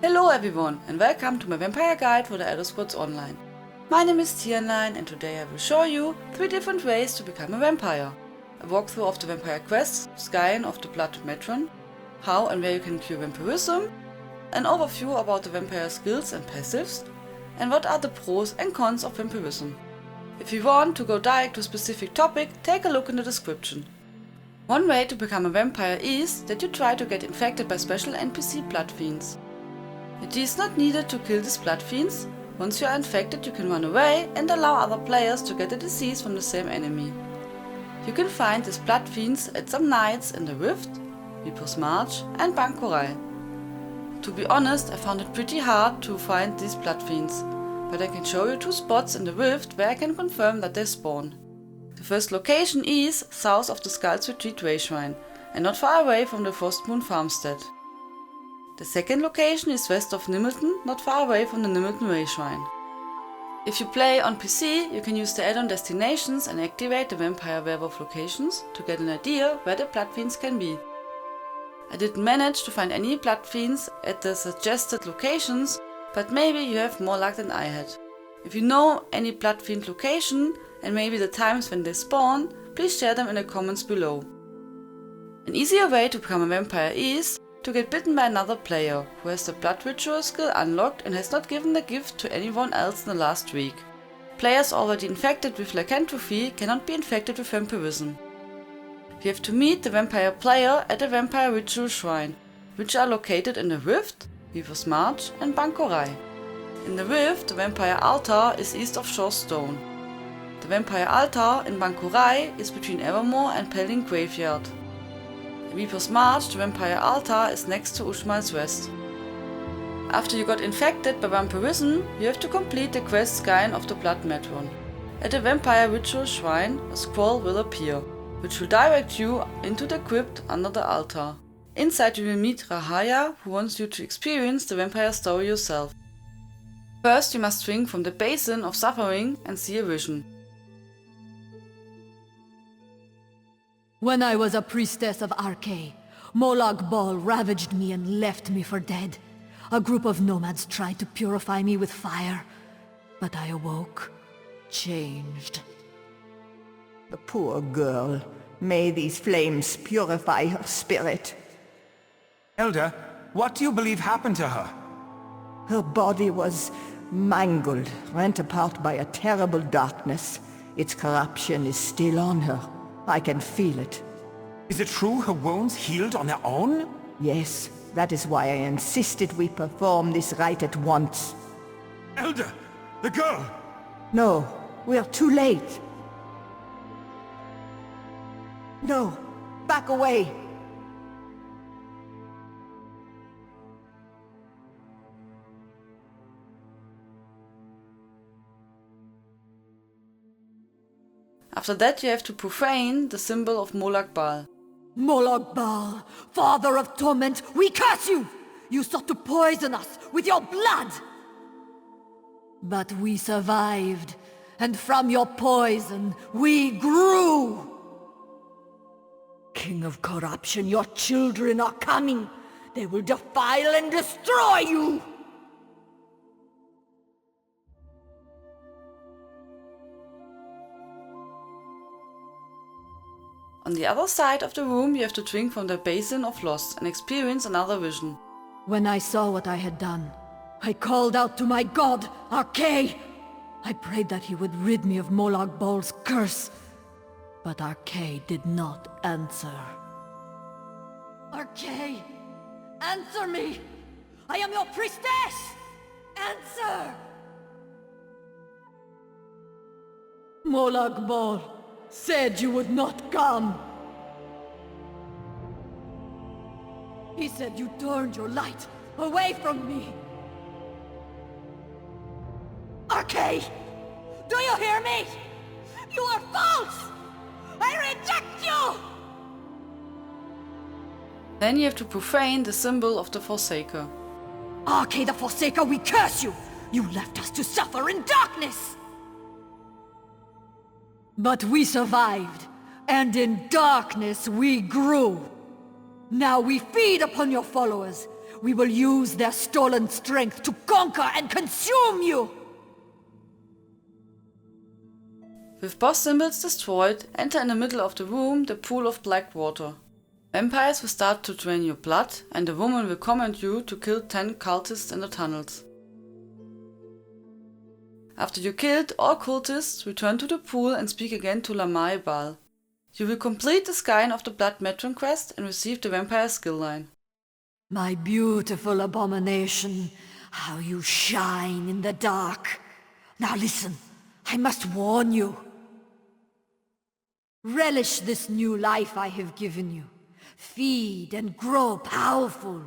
Hello everyone and welcome to my vampire guide for the Elder Scrolls Online. My name is Tianlein and today I will show you 3 different ways to become a vampire. A walkthrough of the vampire quests, Scion of the Blood Matron, how and where you can cure vampirism, an overview about the vampire skills and passives, and what are the pros and cons of vampirism. If you want to go direct to a specific topic, take a look in the description. One way to become a vampire is that you try to get infected by special NPC Bloodfiends. It is not needed to kill these Bloodfiends. Once you are infected, you can run away and allow other players to get the disease from the same enemy. You can find these Bloodfiends at some nights in the Rift, Reaper's March and Bankorai. To be honest, I found it pretty hard to find these Bloodfiends, but I can show you 2 spots in the Rift where I can confirm that they spawn. The first location is south of the Skull's Retreat Way Shrine and not far away from the Frostmoon Farmstead. The second location is west of Nimilton, not far away from the Nimilton Way Shrine. If you play on PC, you can use the add-on destinations and activate the vampire werewolf locations to get an idea where the Bloodfiends can be. I didn't manage to find any Bloodfiends at the suggested locations, but maybe you have more luck than I had. If you know any Bloodfiend location and maybe the times when they spawn, please share them in the comments below. An easier way to become a vampire is to get bitten by another player who has the blood ritual skill unlocked and has not given the gift to anyone else in the last week. Players already infected with lycanthropy cannot be infected with vampirism. You have to meet the vampire player at the vampire ritual shrine, which are located in the Rift, Reaper's March and Bankorai. In the Rift, the vampire altar is east of Shore Stone. The vampire altar in Bankorai is between Evermore and Pelling Graveyard. In Reaper's March, the vampire altar is next to Ushmal's West. After you got infected by vampirism, you have to complete the quest Scion of the Blood Matron. At the vampire ritual shrine, a scroll will appear, which will direct you into the crypt under the altar. Inside you will meet Rahaya, who wants you to experience the vampire story yourself. First you must drink from the Basin of Suffering and see a vision. When I was a priestess of Arkay, Molag ravaged me and left me for dead. A group of nomads tried to purify me with fire, but I awoke, changed. The poor girl. May these flames purify her spirit. Elder, what do you believe happened to her? Her body was mangled, rent apart by a terrible darkness. Its corruption is still on her. I can feel it. Is it true her wounds healed on their own? Yes, that is why I insisted we perform this rite at once. Elder, the girl! No, we're too late. No, back away. After that you have to profane the symbol of Molag Bal. Molag, father of torment, we curse you! You sought to poison us with your blood! But we survived, and from your poison we grew! King of corruption, your children are coming! They will defile and destroy you! On the other side of the room you have to drink from the Basin of Loss and experience another vision. When I saw what I had done, I called out to my god, Arkay! I prayed that he would rid me of Molag Bal's curse, but Arkay did not answer. Arkay! Answer me! I am your priestess! Answer! Molag Bal said you would not come. He said you turned your light away from me. Arkay! Do you hear me? You are false! I reject you! Then you have to profane the symbol of the Forsaker. Arkay the Forsaker, we curse you! You left us to suffer in darkness! But we survived, and in darkness we grew. Now we feed upon your followers. We will use their stolen strength to conquer and consume you! With boss symbols destroyed, enter in the middle of the room the pool of black water. Vampires will start to drain your blood, and a woman will command you to kill 10 cultists in the tunnels. After you killed all cultists, return to the pool and speak again to Lamae Bal. You will complete the Scion of the Blood Matron quest and receive the vampire skill line. My beautiful abomination, how you shine in the dark. Now listen, I must warn you. Relish this new life I have given you. Feed and grow powerful.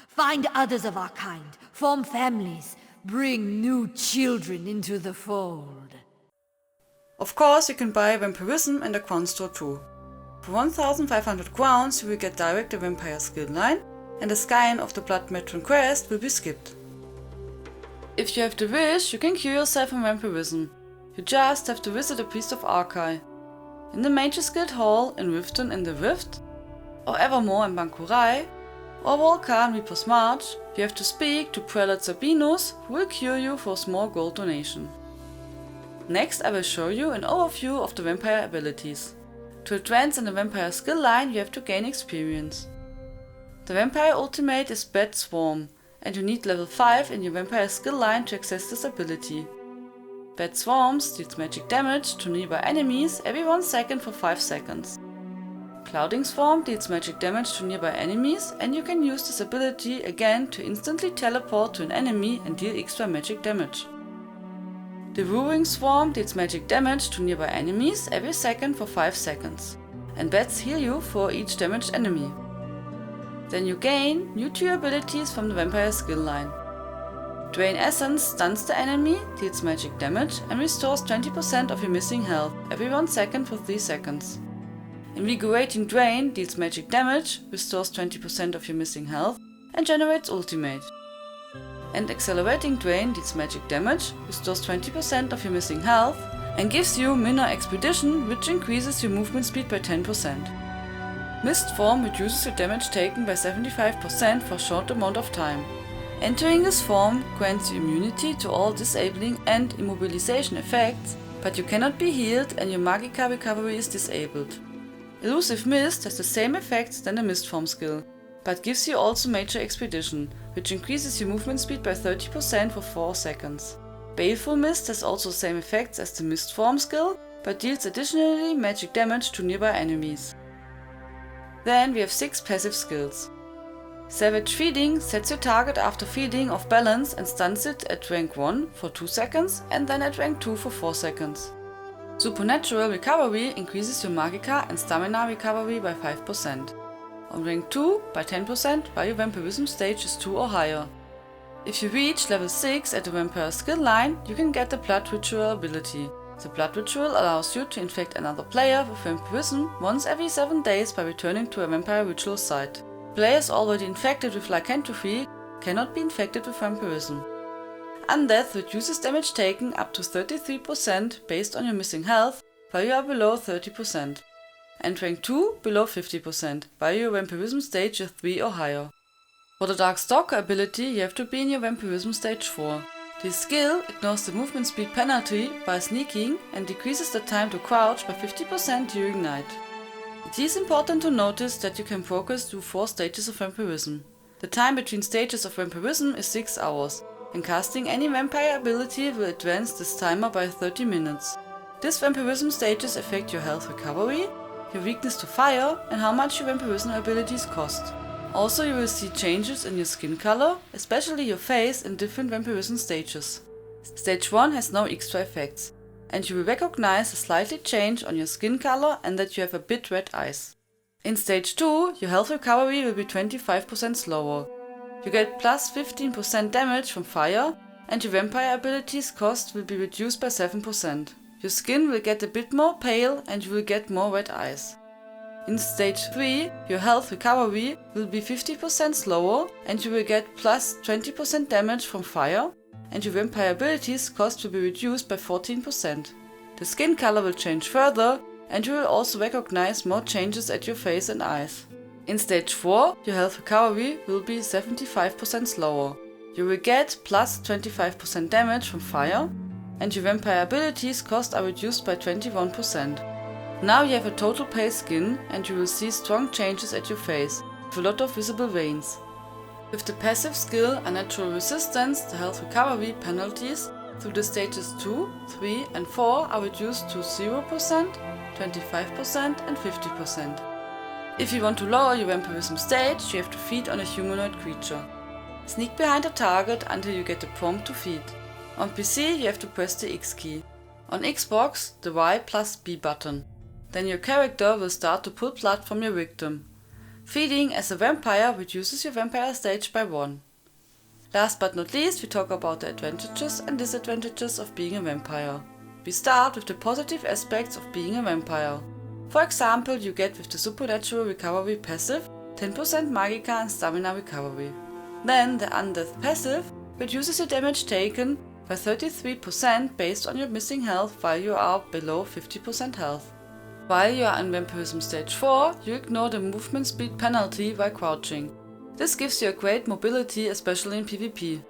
Find others of our kind, form families, bring new children into the fold. Of course, you can buy Vampirism in the Crown store too. For 1500 crowns you will get direct the vampire skill line, and the Scion of the Blood Matron quest will be skipped. If you have the wish, you can cure yourself in Vampirism. You just have to visit the Priest of Arkay. In the Mages Guild Hall in Riften in the Rift, or Evermore in Bankurai, or Volca in Reaper's March, you have to speak to Prelate Sabinus, who will cure you for a small gold donation. Next I will show you an overview of the vampire abilities. To advance in the vampire skill line you have to gain experience. The vampire ultimate is Bat Swarm, and you need level 5 in your vampire skill line to access this ability. Bat Swarms deals magic damage to nearby enemies every 1 second for 5 seconds. Clouding Swarm deals magic damage to nearby enemies, and you can use this ability again to instantly teleport to an enemy and deal extra magic damage. Devouring Swarm deals magic damage to nearby enemies every second for 5 seconds, and bats heal you for each damaged enemy. Then you gain new 2 abilities from the vampire skill line. Drain Essence stuns the enemy, deals magic damage, and restores 20% of your missing health every 1 second for 3 seconds. Invigorating Drain deals magic damage, restores 20% of your missing health, and generates ultimate. And Accelerating Drain deals magic damage, restores 20% of your missing health, and gives you Minor Expedition, which increases your movement speed by 10%. Mist Form reduces your damage taken by 75% for a short amount of time. Entering this form grants you immunity to all disabling and immobilization effects, but you cannot be healed and your Magica recovery is disabled. Elusive Mist has the same effects than the Mist Form skill, but gives you also Major Expedition, which increases your movement speed by 30% for 4 seconds. Baleful Mist has also the same effects as the Mist Form skill, but deals additionally magic damage to nearby enemies. Then we have 6 passive skills. Savage Feeding sets your target after feeding off balance and stuns it at rank 1 for 2 seconds and then at rank 2 for 4 seconds. Supernatural Recovery increases your Magica and Stamina recovery by 5%. On rank 2 by 10% while your Vampirism stage is 2 or higher. If you reach level 6 at the Vampire skill line, you can get the Blood Ritual ability. The Blood Ritual allows you to infect another player with Vampirism once every 7 days by returning to a Vampire Ritual site. Players already infected with lycanthropy cannot be infected with Vampirism. Undeath reduces damage taken up to 33% based on your missing health while you are below 30%. And rank 2 below 50% while your Vampirism stage is 3 or higher. For the Dark Stalker ability you have to be in your Vampirism stage 4. This skill ignores the movement speed penalty while sneaking and decreases the time to crouch by 50% during night. It is important to notice that you can progress through 4 stages of Vampirism. The time between stages of Vampirism is 6 hours, and casting any vampire ability will advance this timer by 30 minutes. These Vampirism stages affect your health recovery, your weakness to fire, and how much your Vampirism abilities cost. Also you will see changes in your skin color, especially your face in different Vampirism stages. Stage 1 has no extra effects, and you will recognize a slightly change on your skin color and that you have a bit red eyes. In stage 2, your health recovery will be 25% slower. You get plus 15% damage from fire, and your vampire abilities cost will be reduced by 7%. Your skin will get a bit more pale and you will get more red eyes. In stage 3, your health recovery will be 50% slower and you will get plus 20% damage from fire, and your vampire abilities cost will be reduced by 14%. The skin color will change further, and you will also recognize more changes at your face and eyes. In stage 4, your health recovery will be 75% slower. You will get plus 25% damage from fire, and your vampire abilities cost are reduced by 21%. Now you have a total pale skin, and you will see strong changes at your face, with a lot of visible veins. With the passive skill Unnatural Resistance, the health recovery penalties through the stages 2, 3 and 4 are reduced to 0%, 25% and 50%. If you want to lower your Vampirism stage, you have to feed on a humanoid creature. Sneak behind a target until you get the prompt to feed. On PC you have to press the X key. On Xbox, the Y plus B button. Then your character will start to pull blood from your victim. Feeding as a vampire reduces your vampire stage by 1. Last but not least, we talk about the advantages and disadvantages of being a vampire. We start with the positive aspects of being a vampire. For example, you get with the Supernatural Recovery passive 10% Magicka and Stamina recovery. Then the Undeath passive reduces your damage taken by 33% based on your missing health while you are below 50% health. While you are in Vampirism stage 4, you ignore the movement speed penalty while crouching. This gives you a great mobility, especially in PvP.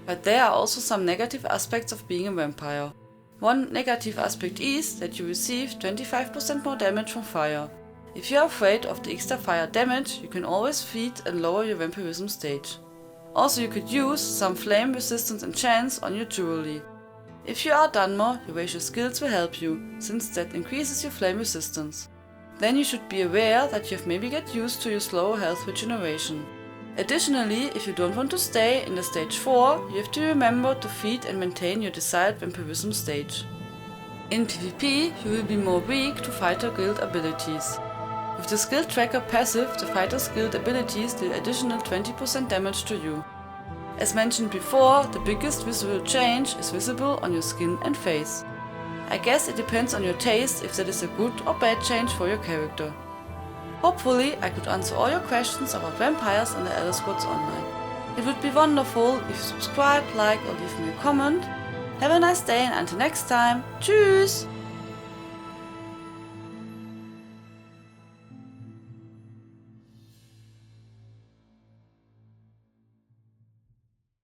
But there are also some negative aspects of being a vampire. One negative aspect is that you receive 25% more damage from fire. If you are afraid of the extra fire damage, you can always feed and lower your Vampirism stage. Also, you could use some flame resistance enchants on your jewelry. If you are Dunmer, your racial skills will help you, since that increases your flame resistance. Then you should be aware that you have maybe get used to your slower health regeneration. Additionally, if you don't want to stay in the stage 4, you have to remember to feed and maintain your desired Vampirism stage. In PvP, you will be more weak to fighter guild abilities. With the skill tracker passive, the fighter's guild abilities deal additional 20% damage to you. As mentioned before, the biggest visual change is visible on your skin and face. I guess it depends on your taste if that is a good or bad change for your character. Hopefully I could answer all your questions about vampires in the Elder Scrolls Online. It would be wonderful if you subscribe, like or leave me a comment. Have a nice day and until next time, tschüss!